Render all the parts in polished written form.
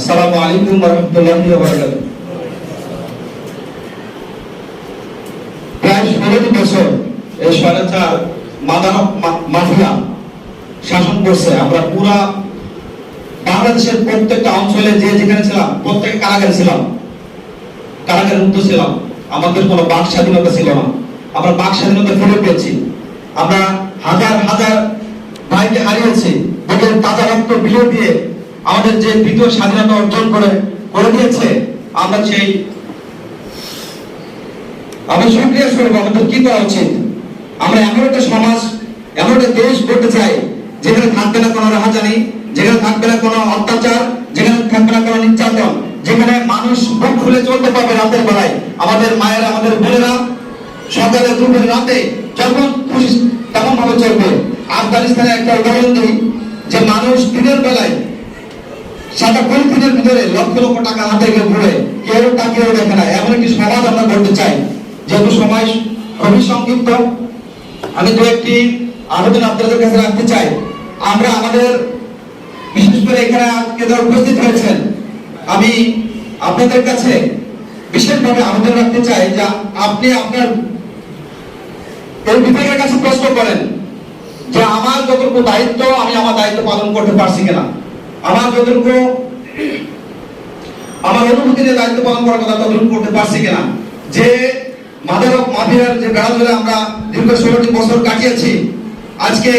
আসসালামু আলাইকুম ওয়া রাহমাতুল্লাহি ওয়া বারাকাতুহু। প্রায় ১৬ বছর এই স্বৈরাচার মাফিয়া শাসন করছে। আমরা পুরা বাংলাদেশের প্রত্যেকটা অঞ্চলে যে যেখানে ছিলাম প্রত্যেকে কারাগারে ছিলাম, কারাগারে মুক্ত ছিলাম। আমাদের কোনো বাক স্বাধীনতা ছিল না। আমরা বাক স্বাধীনতা ফিরে পেয়েছি। আমরা হাজার হাজার ভাইকে হারিয়েছি। তাদের তাজা রক্ত বিলিয়ে দিয়ে আমাদের যে দ্বিতীয় স্বাধীনতা অর্জন করে দিয়েছে, আমরা সেই শুকরিয়া স্বরূপ আমাদের কি করা উচিত? আমরা এমন একটা সমাজ, এমন একটা দেশ গড়তে চাই যেখানে থাকবে না কোনো রাহাজানি, যেখানে থাকবে না কোনো অত্যাচার, যেখানে থাকবে না কোনো নির্যাতন, যেখানে মানুষ বুক খুলে চলতে পারবে রাতের বেলায়। আমাদের মায়েরা, আমাদের বোনেরা সকালে দুপুরে রাতে যখন খুশি তেমন ভাবে চলবে। আফগানিস্তানের একটা উদাহরণ দিই, যে মানুষ দিনের বেলায় সারা দিনের ভিতরে লক্ষ লক্ষ টাকা হাতে গিয়ে ঘুরে, কেউ তাকেও দেখে না। এমন একটি সমাজ আমরা করতে চাই। যেহেতু সময় খুবই সংক্ষিপ্ত, আমি দু একটি আবেদন আপনাদের কাছে রাখতে চাই। আমরা আমাদের বিশেষ করে এখানে আজকে যারা উপস্থিত হয়েছেন, আমি আপনাদের কাছে বিশেষভাবে আবেদন রাখতে চাই যে আপনি আপনার এই বিভাগের কাছে প্রশ্ন করেন যে আমার যতটুকু দায়িত্ব, আমি আমার দায়িত্ব পালন করতে পারছি কিনা। আমার যতটুকু আমার অনুভূতি নিয়ে দায়িত্ব পালন করার কথা ততটুকু করতে পারছি কিনা। যে মাদক মাফিয়ার যে বেড়া ধরে আমরা দীর্ঘ 16টি বছর কাটিয়েছি, আজকে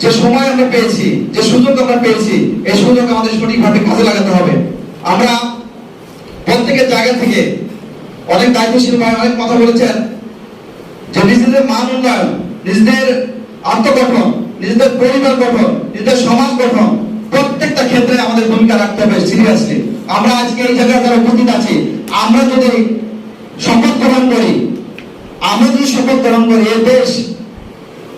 যে সময় আমরা পেয়েছি, যে সুযোগ আমরা পেয়েছি, এই সুযোগ আমাদের সঠিকভাবে কাজে লাগাতে হবে। আমরা প্রত্যেকের জায়গা থেকে অনেক দায়িত্বশীল ভাই অনেক কথা বলেছেন যে নিজেদের মান উন্নয়ন, নিজেদের আত্মগঠন, নিজেদের পরিবার গঠন, নিজেদের সমাজ গঠন, প্রত্যেকটা ক্ষেত্রে আমাদের ভূমিকা রাখতে হবে সিরিয়াসলি। আমরা আজকে এই জায়গায় যারা উপস্থিত আছি, আমরা যদি শপথ গ্রহণ করি, এই দেশ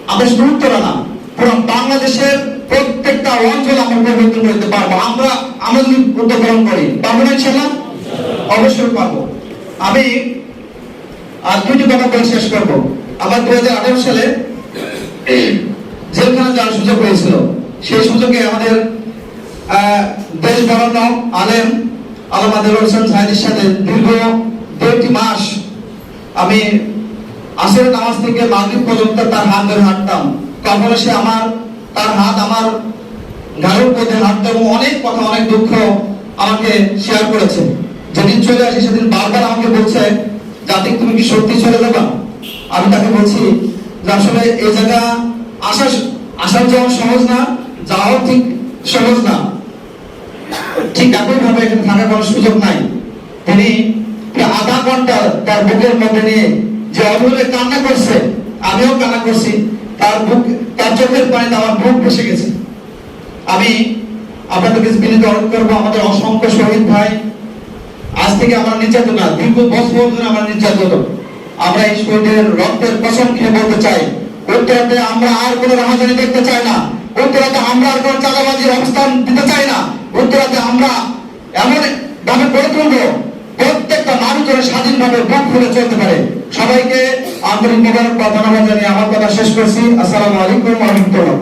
আমাদের শুধু উত্তরা না, পুরো বাংলাদেশের প্রত্যেকটা অঞ্চল আমরা পরিবর্তন করতে পারবো। আমরা যদি উদ্যোগ গ্রহণ করি, পারবো না ইনশাআল্লাহ? অবশ্যই পারবো। আমি আর দুইটি কথা বলে শেষ করবো। আমার 2018 সালে জেলখানা যাওয়ার সুযোগ হয়েছিল। সেই সুযোগে আমাদের দেশ বরণ্য আলেম আল্লামা দেলোয়ার হোসেন সাঈদীর সাথে দীর্ঘ 1.5 মাস আমি আসরের নামাজ থেকে মাগরিব পর্যন্ত তার হাত ধরে হাঁটতাম। কখনো সে তার হাত আমার ঘাড়ের মধ্যে হাঁটতো এবং অনেক কথা, অনেক দুঃখ আমাকে শেয়ার করেছে। যেদিন চলে আসি সেদিন বারবার আমাকে বলছে, জাতিক তুমি কি সত্যি চলে যাবা? আমি তাকে বলছি যে আসলে এই জায়গা আসার যেমন সহজ না, যাওয়াও ঠিক সহজ না। ঠিক একই ভাবে এখানে থাকার কোনো সুযোগ নাই। তিনি আধা ঘন্টা তার বুকের মধ্যে নিয়ে যে অবলে কান্না করছে, আমিও কান্না করছি। তার চোখের পানিতে আমার বুক ভেসে গেছে। আমি আপনাদের কাছে বিনীত অনুরোধ করবো, আমাদের অসংখ্য শহীদ ভাই আজ থেকে আমরা নির্যাতন না, দীর্ঘ বছর ধরে আমরা নির্যাতন। আমরা এই শহীদের রক্তের কসম খেয়ে বলতে চাই, উত্তরাতে আমরা আর কোনো রাহাজানি দেখতে চাই না। উত্তরাতে আমরা আর কোনো চাঁদাবাজির অবস্থান দিতে চাই না। উত্তরাতে আমরা এমন ভাবে গড়ে তুলবো প্রত্যেকটা মানুষ যেন স্বাধীনভাবে বুক খুলে চলতে পারে। সবাইকে আন্তরিক মোবারকবাদ জানিয়ে আমার কথা শেষ করছি। আসসালামু আলাইকুম ওয়া রাহমাতুল্লাহ।